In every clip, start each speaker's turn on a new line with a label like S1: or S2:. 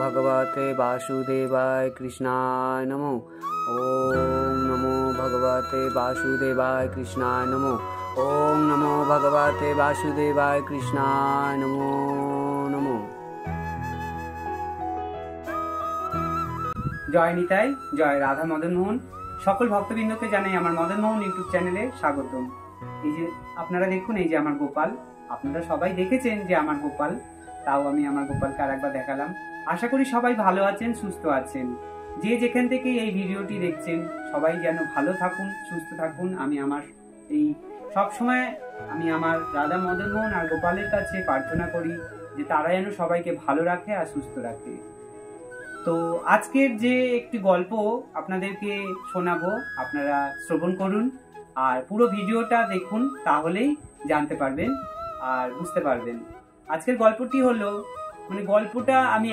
S1: भगवते वासुदेवाय कृष्णाय नमो। ओम नमो भगवते वासुदेवाय कृष्णाय नमो। ओम नमो भगवते वासुदेवाय कृष्णाय नमो नमो। জয় নিতাই, জয় রাধা মদন মোহন। সকল ভক্তবৃন্দকে জানাই আমার মদন মোহন ইউটিউব চ্যানেলে স্বাগতম। এই যে আপনারা দেখুন, এই যে আমার গোপাল, আপনারা সবাই দেখেছেন যে আমার গোপাল, তাও আমি আমার গোপালকে আরেকবার দেখালাম। আশা করি সবাই ভালো আছেন, সুস্থ আছেন। যে যেখান থেকে এই ভিডিওটি দেখছেন সবাই যেন ভালো থাকুন, সুস্থ থাকুন। আমি আমার এই সবসময় আমি আমার রাধা মদন মোহন আর গোপালের কাছে প্রার্থনা করি যে তারা যেন সবাইকে ভালো রাখে আর সুস্থ রাখে। তো আজকের যে একটি গল্প আপনাদেরকে শোনাবো, আপনারা শ্রবণ করুন আর পুরো ভিডিওটা দেখুন, তাহলেই জানতে পারবেন আর বুঝতে পারবেন। আজকের গল্পটি হলো, গল্পটা আমি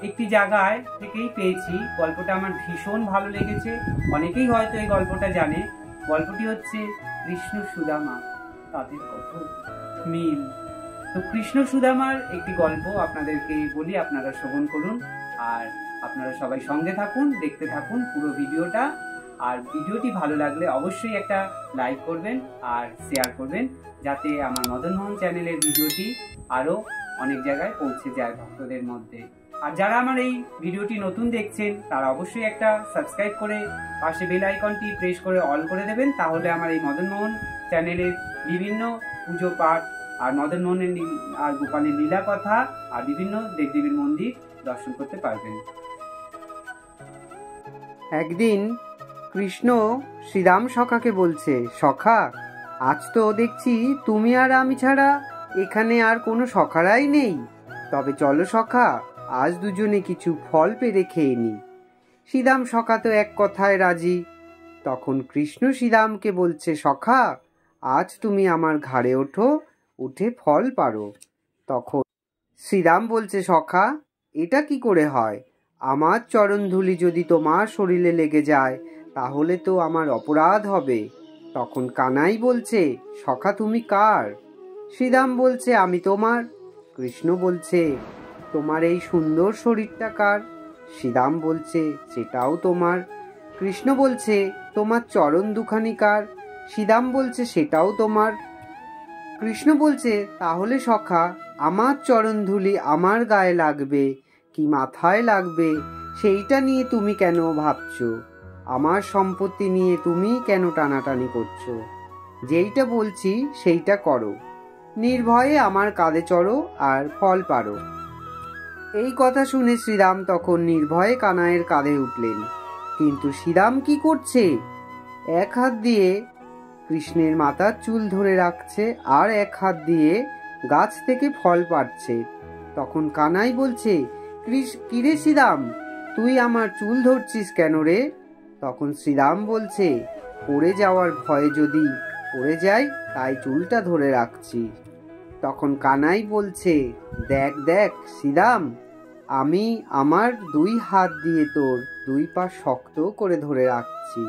S1: একটি জায়গায় থেকেই পেয়েছি। গল্পটা আমার ভীষণ ভালো লেগেছে, অনেকেই হয়তো এই গল্পটা জানে। গল্পটি হচ্ছে কৃষ্ণ সুদামা, তাদের কত মিল। তো কৃষ্ণ সুদামার একটি গল্প আপনাদেরকে বলি, আপনারা শ্রবণ করুন আর আপনারা সবাই সঙ্গে থাকুন, দেখতে থাকুন পুরো ভিডিওটা। আর ভিডিওটি ভালো লাগলে অবশ্যই একটা লাইক করবেন আর শেয়ার করবেন, যাতে আমার মদন মোহন চ্যানেলের ভিডিওটি আরো অনেক জায়গায় পৌঁছে যায় ভক্তদের মধ্যে। আর যারা আমার এই ভিডিওটি নতুন দেখছেন তারা অবশ্যই একটা সাবস্ক্রাইব করে পাশে বেল আইকনটি প্রেস করে অল করে দেবেন, তাহলে আমার এই মদন মোহন চ্যানেলের বিভিন্ন পুজো পাঠ আর মদন মোহনের আর গোপালের লীলা কথা আর বিভিন্ন দেবদেবীর মন্দির দর্শন করতে পারবেন। একদিন কৃষ্ণ শ্রীরাম সখাকে বলছে, সখা, আজ তো দেখছি তুমি আর আমি ছাড়া এখানে আর কোনো সখারাই নেই। তবে চলো সখা, আজ দুজনে কিছু ফল পেড়ে খেয়ে নি। শ্রীরাম সখা তো এক কথায় রাজি। তখন কৃষ্ণ শ্রীরামকে বলছে, সখা, আজ তুমি আমার ঘাড়ে ওঠো, উঠে ফল পারো। তখন শ্রীরাম বলছে, সখা, এটা কি করে হয়? আমার চরণধুলি যদি তোমার শরীরে লেগে যায় তাহলে তো আমার অপরাধ হবে। তখন কানাই বলছে, সখা তুমি কার? শ্রীরাম বলছে, আমি তোমার। কৃষ্ণ বলছে, তোমার এই সুন্দর শরীরটা কার? শ্রীরাম বলছে, সেটাও তোমার। কৃষ্ণ বলছে, তোমার চরণ দুখানি কার? শ্রীরাম বলছে, সেটাও তোমার। কৃষ্ণ বলছে, তাহলে সখা, আমার চরণধুলি আমার গায়ে লাগবে কি মাথায় লাগবে সেইটা নিয়ে তুমি কেন ভাবছো? আমার সম্পত্তি নিয়ে তুমি কেন টানাটানি করছো? যেইটা বলছি সেইটা করো, নির্ভয়ে আমার কাঁধে চড়ো আর ফল পারো। এই কথা শুনে শ্রীরাম তখন নির্ভয়ে কানাইয়ের কাঁধে উঠলেন। কিন্তু শ্রীরাম কি করছে? এক হাত দিয়ে কৃষ্ণের মাথার চুল ধরে রাখছে আর এক হাত দিয়ে গাছ থেকে ফল পাড়ছে। তখন কানাই বলছে, কিরে শ্রীরাম, তুই আমার চুল ধরছিস কেন রে? তখন শ্রীরাম বলছে, পড়ে যাওয়ার ভয়ে যদি পড়ে যাই তাই চুলটা ধরে রাখছি। তখন কানাই বলছে, দেখ দেখ শ্রীরাম, আমি আমার দুই হাত দিয়ে তোর দুই পা শক্ত করে ধরে রাখছি,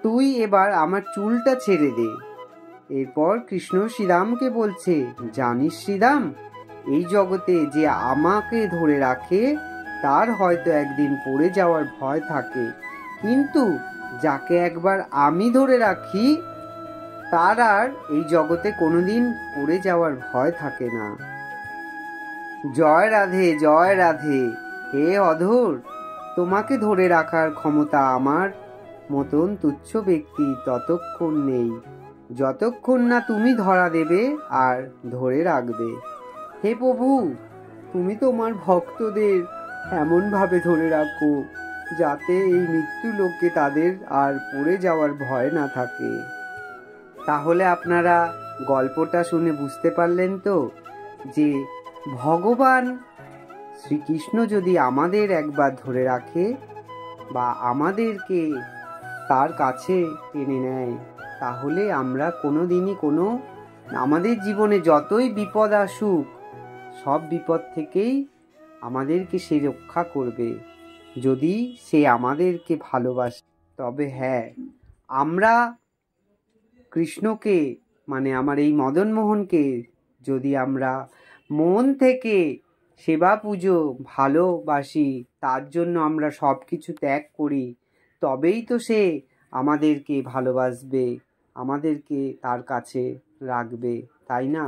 S1: তুই এবার আমার চুলটা ছেড়ে দে। এরপর কৃষ্ণ শ্রীরামকে বলছে, জানিস শ্রীরাম, এই জগতে যে আমাকে ধরে রাখে তার হয়তো একদিন পড়ে যাওয়ার ভয় থাকে, কিন্তু যাকে একবার আমি ধরে রাখি তার আর এই জগতে কোনোদিন পড়ে যাওয়ার ভয় থাকে না। জয় রাধে, জয় রাধে। হে অধর, তোমাকে ধরে রাখার ক্ষমতা আমার মতন তুচ্ছ ব্যক্তি ততক্ষণ নেই, যতক্ষণ না তুমি ধরা দেবে আর ধরে রাখবে। হে প্রভু, তুমি তোমার ভক্তদের এমনভাবে ধরে রাখো যাতে এই মৃত্যু লোকে তাদের আর পড়ে যাওয়ার ভয় না থাকে। তাহলে আপনারা গল্পটা শুনে বুঝতে পারলেন তো যে ভগবান শ্রীকৃষ্ণ যদি আমাদের একবার ধরে রাখে বা আমাদেরকে তার কাছে টেনে নেয়, তাহলে আমরা কোনোদিনই আমাদের জীবনে যতই বিপদ আসুক, সব বিপদ থেকেই আমাদেরকে সে রক্ষা করবে, যদি সে আমাদেরকে ভালোবাসে। তবে হ্যাঁ, আমরা কৃষ্ণকে মানে আমার এই মদনমোহনকে যদি আমরা মন থেকে সেবা পুজো ভালোবাসি, তার জন্য আমরা সব কিছু ত্যাগ করি, তবেই তো সে আমাদেরকে ভালোবাসবে, আমাদেরকে তার কাছে রাখবে, তাই না?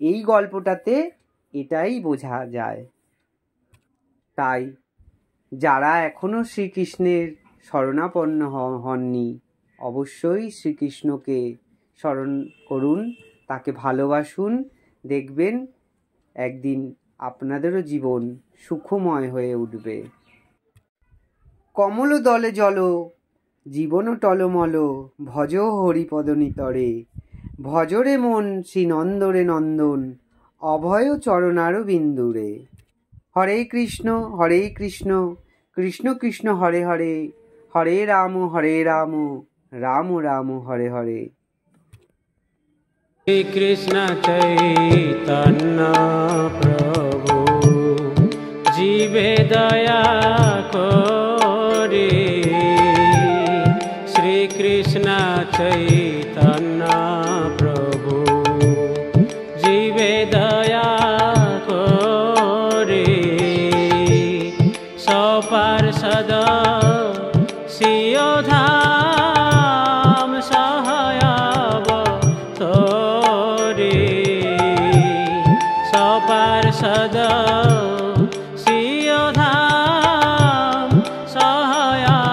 S1: এই গল্পটাতে এটাই বোঝা যায়। তাই যারা এখনো শ্রীকৃষ্ণের শরণাপন্ন হননি, অবশ্যই শ্রীকৃষ্ণকে স্মরণ করুন, তাকে ভালোবাসুন, দেখবেন একদিন আপনাদেরও জীবন সুখময় হয়ে উঠবে। কমল দলে জল জীবন টলমল, ভজ হরিপদ নিতরে, ভজরে মন শ্রী নন্দরে নন্দন, অভয় চরণার বিন্দুরে। হরে কৃষ্ণ কৃষ্ণ কৃষ্ণ হরে হরে, হরে রাম রাম রাম হরে হরে।
S2: শ্রী কৃষ্ণ চৈতন্য প্রভু জীবে দয়া করে, শ্রী কৃষ্ণ চৈতন্য প্রভু জীবে দয়া করে, সপার্ষদ সিয়োধাম সহায়াবতরে, সপার্ষদ সিয়োধাম সহায়াবতরে।